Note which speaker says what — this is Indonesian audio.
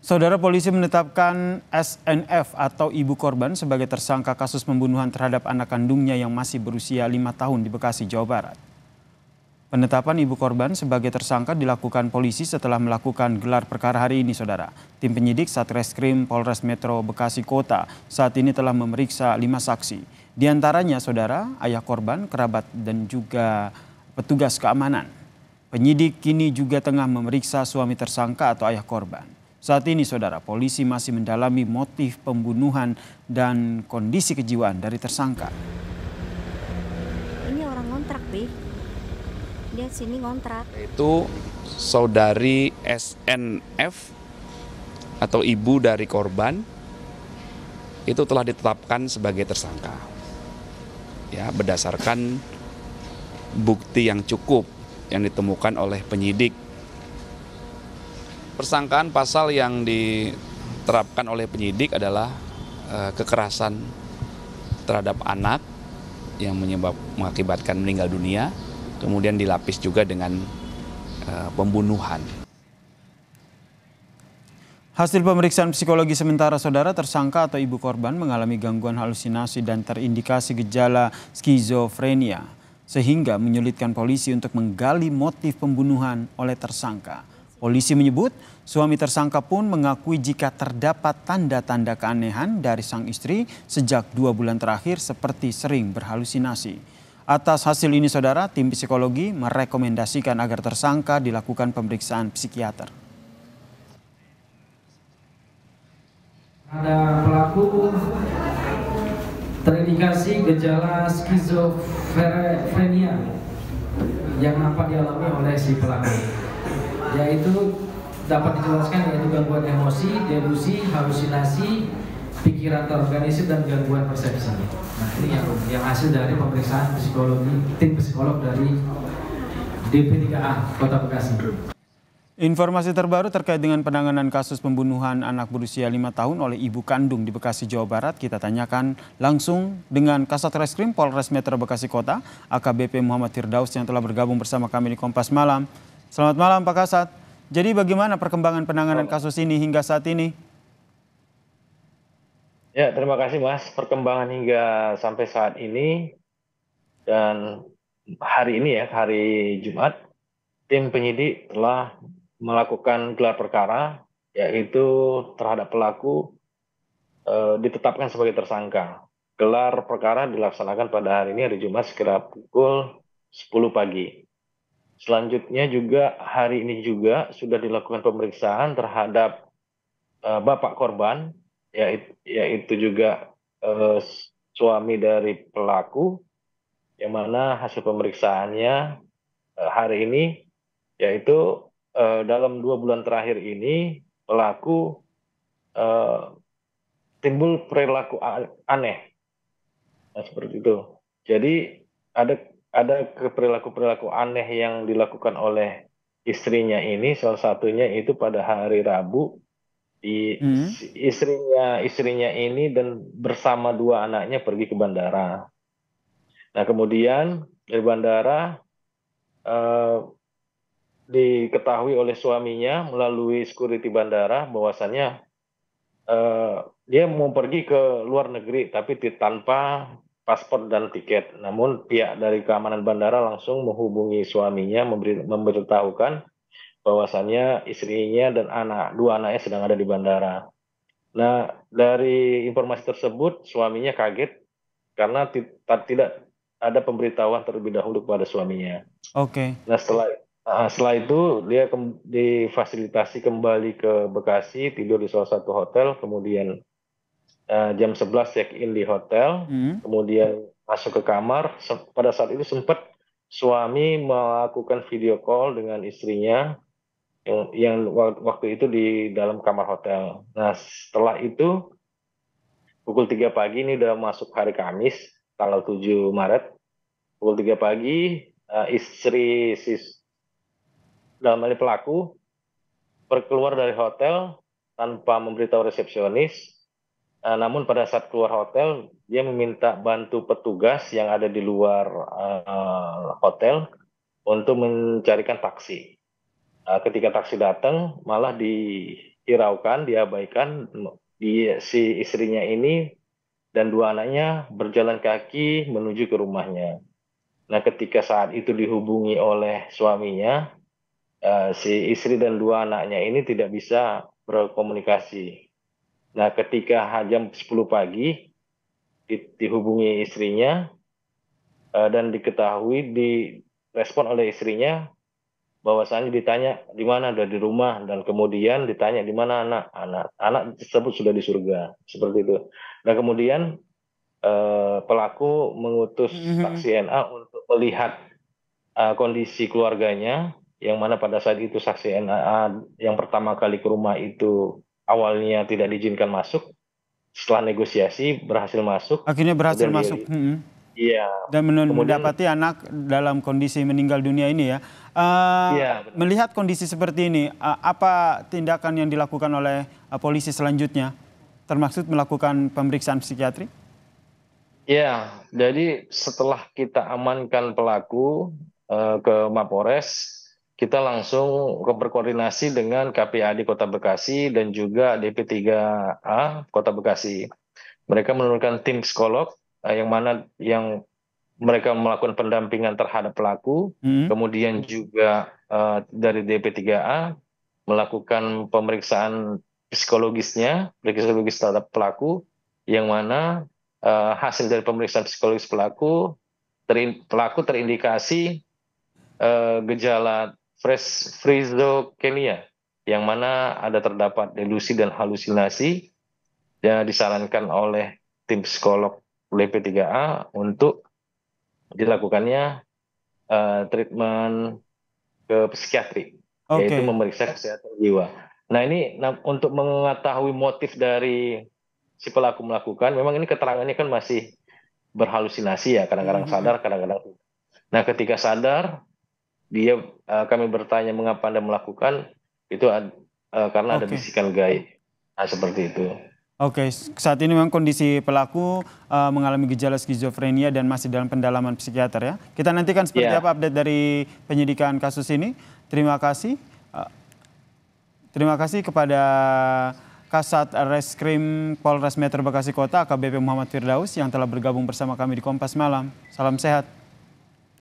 Speaker 1: Saudara, polisi menetapkan SNF atau ibu korban sebagai tersangka kasus pembunuhan terhadap anak kandungnya yang masih berusia 5 tahun di Bekasi, Jawa Barat. Penetapan ibu korban sebagai tersangka dilakukan polisi setelah melakukan gelar perkara hari ini, saudara. Tim penyidik Satreskrim Polres Metro Bekasi Kota saat ini telah memeriksa 5 saksi. Di antaranya, saudara, ayah korban, kerabat, dan juga petugas keamanan. Penyidik kini juga tengah memeriksa suami tersangka atau ayah korban. Saat ini, saudara, polisi masih mendalami motif pembunuhan dan kondisi kejiwaan dari tersangka.
Speaker 2: Ini orang ngontrak, Bi. Dia sini ngontrak.
Speaker 3: Itu saudari SNF atau ibu dari korban itu telah ditetapkan sebagai tersangka. Ya, berdasarkan bukti yang cukup yang ditemukan oleh penyidik. Persangkaan pasal yang diterapkan oleh penyidik adalah kekerasan terhadap anak yang mengakibatkan meninggal dunia, kemudian dilapis juga dengan pembunuhan.
Speaker 1: Hasil pemeriksaan psikologi sementara, saudara, tersangka atau ibu korban mengalami gangguan halusinasi dan terindikasi gejala skizofrenia, sehingga menyulitkan polisi untuk menggali motif pembunuhan oleh tersangka. Polisi menyebut suami tersangka pun mengakui jika terdapat tanda-tanda keanehan dari sang istri sejak 2 bulan terakhir seperti sering berhalusinasi. Atas hasil ini, saudara, tim psikologi merekomendasikan agar tersangka dilakukan pemeriksaan psikiater.
Speaker 4: Ada pelaku terindikasi gejala skizofrenia yang nampak dialami oleh si pelaku, yaitu dapat dijelaskan yaitu gangguan emosi, delusi, halusinasi, pikiran terorganisir, dan gangguan persepsi. Nah, ini yang hasil dari pemeriksaan psikologi tim psikolog dari DP3A Kota Bekasi.
Speaker 1: Informasi terbaru terkait dengan penanganan kasus pembunuhan anak berusia 5 tahun oleh ibu kandung di Bekasi, Jawa Barat, kita tanyakan langsung dengan Kasat Reskrim Polres Metro Bekasi Kota, AKBP Muhammad Firdaus, yang telah bergabung bersama kami di Kompas Malam. Selamat malam, Pak Kasat. Jadi bagaimana perkembangan penanganan kasus ini hingga saat ini?
Speaker 5: Ya, terima kasih, Mas. Perkembangan hingga sampai saat ini dan hari ini ya, hari Jumat, tim penyidik telah melakukan gelar perkara, yaitu terhadap pelaku ditetapkan sebagai tersangka. Gelar perkara dilaksanakan pada hari ini, hari Jumat, sekira pukul 10 pagi. Selanjutnya juga hari ini juga sudah dilakukan pemeriksaan terhadap bapak korban, yaitu juga suami dari pelaku, yang mana hasil pemeriksaannya hari ini, yaitu dalam 2 bulan terakhir ini pelaku timbul perilaku aneh, nah, seperti itu. Jadi ada perilaku aneh yang dilakukan oleh istrinya ini, salah satunya itu pada hari Rabu istrinya ini dan bersama 2 anaknya pergi ke bandara. Nah, kemudian dari bandara diketahui oleh suaminya melalui security bandara bahwasannya dia mau pergi ke luar negeri tapi tanpa paspor dan tiket. Namun pihak dari keamanan bandara langsung menghubungi suaminya, memberitahukan bahwasannya istrinya dan 2 anaknya sedang ada di bandara. Nah, dari informasi tersebut suaminya kaget karena tidak ada pemberitahuan terlebih dahulu kepada suaminya.
Speaker 1: Oke.
Speaker 5: Nah, setelah itu dia difasilitasi kembali ke Bekasi, tidur di salah satu hotel, kemudian jam 11 check-in di hotel, kemudian masuk ke kamar. Pada saat itu sempat suami melakukan video call dengan istrinya yang waktu itu di dalam kamar hotel. Nah, setelah itu pukul 3 pagi, ini udah masuk hari Kamis, tanggal 7 Maret, pukul 3 pagi, istri dalam hal ini pelaku keluar dari hotel tanpa memberitahu resepsionis. Namun pada saat keluar hotel, dia meminta bantu petugas yang ada di luar hotel untuk mencarikan taksi. Ketika taksi datang, malah dihiraukan, diabaikan. Si istrinya ini dan 2 anaknya berjalan kaki menuju ke rumahnya. Nah, ketika saat itu dihubungi oleh suaminya, si istri dan 2 anaknya ini tidak bisa berkomunikasi. Nah, ketika jam 10 pagi dihubungi istrinya dan diketahui, direspon oleh istrinya bahwasanya ditanya di mana, ada di rumah, dan kemudian ditanya di mana anak tersebut sudah di surga, seperti itu. Nah, kemudian pelaku mengutus saksi NA untuk melihat kondisi keluarganya, yang mana pada saat itu saksi NA yang pertama kali ke rumah itu awalnya tidak diizinkan masuk, setelah negosiasi berhasil masuk.
Speaker 1: Akhirnya berhasil
Speaker 5: Kemudian
Speaker 1: masuk.
Speaker 5: Iya.
Speaker 1: Dan
Speaker 5: Kemudian
Speaker 1: mendapati anak dalam kondisi meninggal dunia ini ya.
Speaker 5: iya, benar.
Speaker 1: Melihat kondisi seperti ini, apa tindakan yang dilakukan oleh polisi selanjutnya? Termasuk melakukan pemeriksaan psikiatri?
Speaker 5: Ya, jadi setelah kita amankan pelaku ke Mapores, kita langsung berkoordinasi dengan KPAD Kota Bekasi dan juga DP3A Kota Bekasi. Mereka menurunkan tim psikolog yang mereka melakukan pendampingan terhadap pelaku, kemudian juga dari DP3A melakukan pemeriksaan psikologis terhadap pelaku, yang mana hasil dari pemeriksaan psikologis pelaku terindikasi gejala schizophrenia, yang mana terdapat delusi dan halusinasi, yang disarankan oleh tim psikolog DP3A untuk dilakukannya treatment ke psikiatri, yaitu memeriksa kesehatan jiwa. Nah, ini untuk mengetahui motif dari si pelaku melakukan, memang ini keterangannya kan masih berhalusinasi ya, kadang-kadang sadar, kadang-kadang tidak. Nah, ketika sadar, kami bertanya mengapa Anda melakukan itu, karena ada bisikan gaib. Nah, seperti itu.
Speaker 1: Oke, saat ini memang kondisi pelaku mengalami gejala skizofrenia dan masih dalam pendalaman psikiater ya. Kita nantikan seperti apa update dari penyidikan kasus ini. Terima kasih. Terima kasih kepada Kasat Reskrim Polres Metro Bekasi Kota, AKBP Muhammad Firdaus, yang telah bergabung bersama kami di Kompas Malam. Salam sehat.